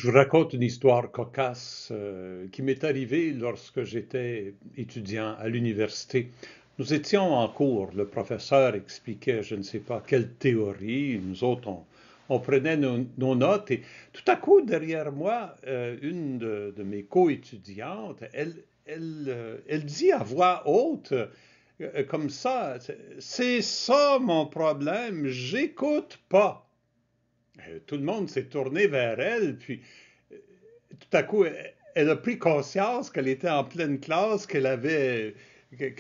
Je vous raconte une histoire cocasse qui m'est arrivée lorsque j'étais étudiant à l'université. Nous étions en cours, le professeur expliquait je ne sais pas quelle théorie, nous autres on prenait nos notes et tout à coup derrière moi, une de mes co-étudiantes, elle dit à voix haute, comme ça, c'est ça mon problème, j'écoute pas. Tout le monde s'est tourné vers elle, puis tout à coup, elle a pris conscience qu'elle était en pleine classe, qu'elle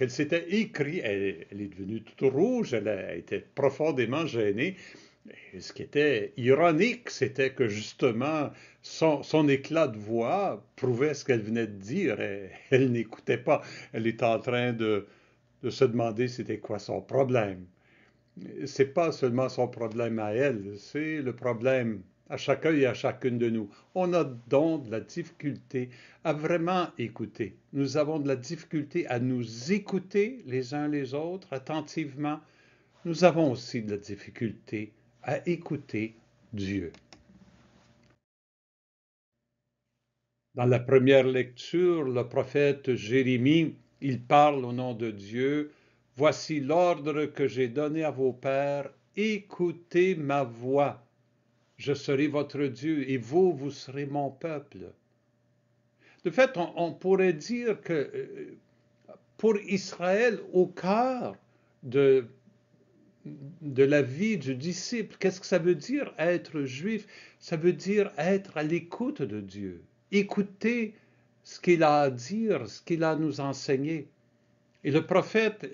s'était écrit. Elle est devenue toute rouge, elle a été profondément gênée. Et ce qui était ironique, c'était que justement, son éclat de voix prouvait ce qu'elle venait de dire. Elle n'écoutait pas. Elle était en train de se demander c'était quoi son problème. C'est pas seulement son problème à elle, c'est le problème à chacun et à chacune de nous. On a donc de la difficulté à vraiment écouter. Nous avons de la difficulté à nous écouter les uns les autres attentivement. Nous avons aussi de la difficulté à écouter Dieu. Dans la première lecture, le prophète Jérémie, il parle au nom de Dieu. Voici l'ordre que j'ai donné à vos pères. Écoutez ma voix. Je serai votre Dieu et vous, vous serez mon peuple. De fait, on pourrait dire que pour Israël, au cœur de, de la vie du disciple, qu'est-ce que ça veut dire être juif? Ça veut dire être à l'écoute de Dieu, écouter ce qu'il a à dire, ce qu'il a à nous enseigner. Et le prophète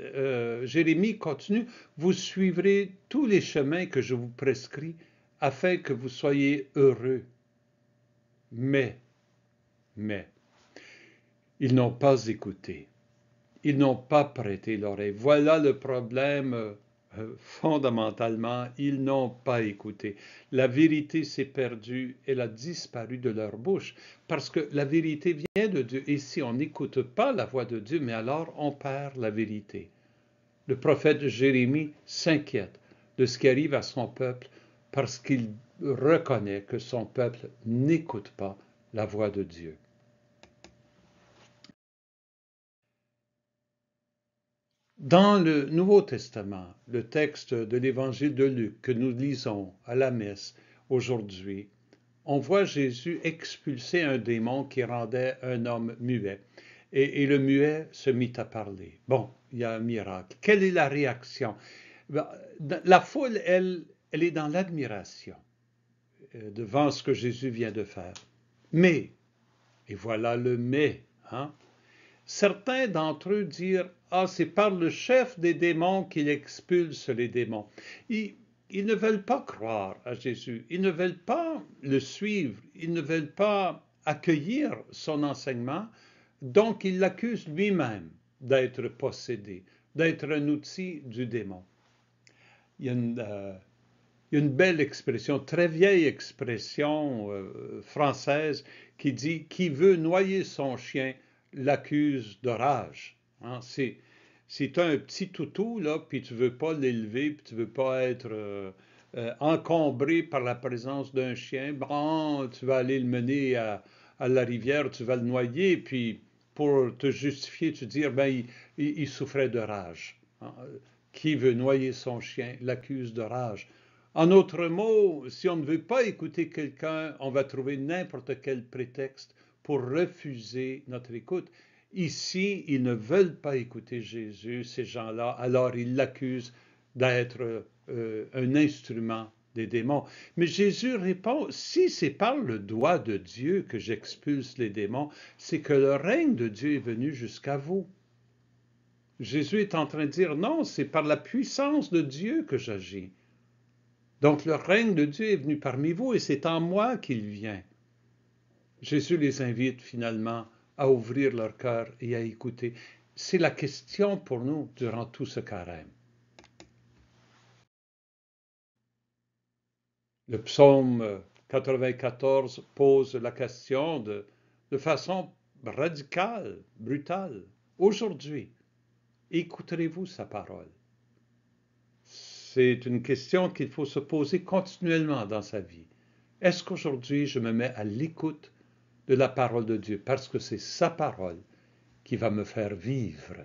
Jérémie continue, vous suivrez tous les chemins que je vous prescris afin que vous soyez heureux. Mais, ils n'ont pas écouté. Ils n'ont pas prêté l'oreille. Voilà le problème fondamentalement. Ils n'ont pas écouté. La vérité s'est perdue, elle a disparu de leur bouche parce que la vérité vient de Dieu. Et si on n'écoute pas la voix de Dieu, mais alors on perd la vérité. Le prophète Jérémie s'inquiète de ce qui arrive à son peuple parce qu'il reconnaît que son peuple n'écoute pas la voix de Dieu. Dans le Nouveau Testament, le texte de l'Évangile de Luc que nous lisons à la messe aujourd'hui, on voit Jésus expulser un démon qui rendait un homme muet. Et le muet se mit à parler. Bon, il y a un miracle. Quelle est la réaction? La foule, elle est dans l'admiration devant ce que Jésus vient de faire. Mais, et voilà le mais, hein? Certains d'entre eux dirent, ah, c'est par le chef des démons qu'il expulse les démons. Ils ne veulent pas croire à Jésus, ils ne veulent pas le suivre, ils ne veulent pas accueillir son enseignement, donc il l'accuse lui-même d'être possédé, d'être un outil du démon. Il y a une belle expression, très vieille expression française qui dit « qui veut noyer son chien l'accuse de rage hein, ». C'est un petit toutou, là, puis tu ne veux pas l'élever, puis tu ne veux pas être encombré par la présence d'un chien. Bon, tu vas aller le mener à la rivière, tu vas le noyer, puis pour te justifier, tu dis, ben, il souffrait de rage. Hein. Qui veut noyer son chien l'accuse de rage. En d'autres mots, si on ne veut pas écouter quelqu'un, on va trouver n'importe quel prétexte pour refuser notre écoute. Ici, ils ne veulent pas écouter Jésus, ces gens-là, alors ils l'accusent d'être un instrument des démons. Mais Jésus répond, si c'est par le doigt de Dieu que j'expulse les démons, c'est que le règne de Dieu est venu jusqu'à vous. Jésus est en train de dire, non, c'est par la puissance de Dieu que j'agis. Donc le règne de Dieu est venu parmi vous et c'est en moi qu'il vient. Jésus les invite finalement à ouvrir leur cœur et à écouter. C'est la question pour nous durant tout ce carême. Le psaume 94 pose la question de façon radicale, brutale. Aujourd'hui, écouterez-vous sa parole? C'est une question qu'il faut se poser continuellement dans sa vie. Est-ce qu'aujourd'hui je me mets à l'écoute de la parole de Dieu parce que c'est sa parole qui va me faire vivre?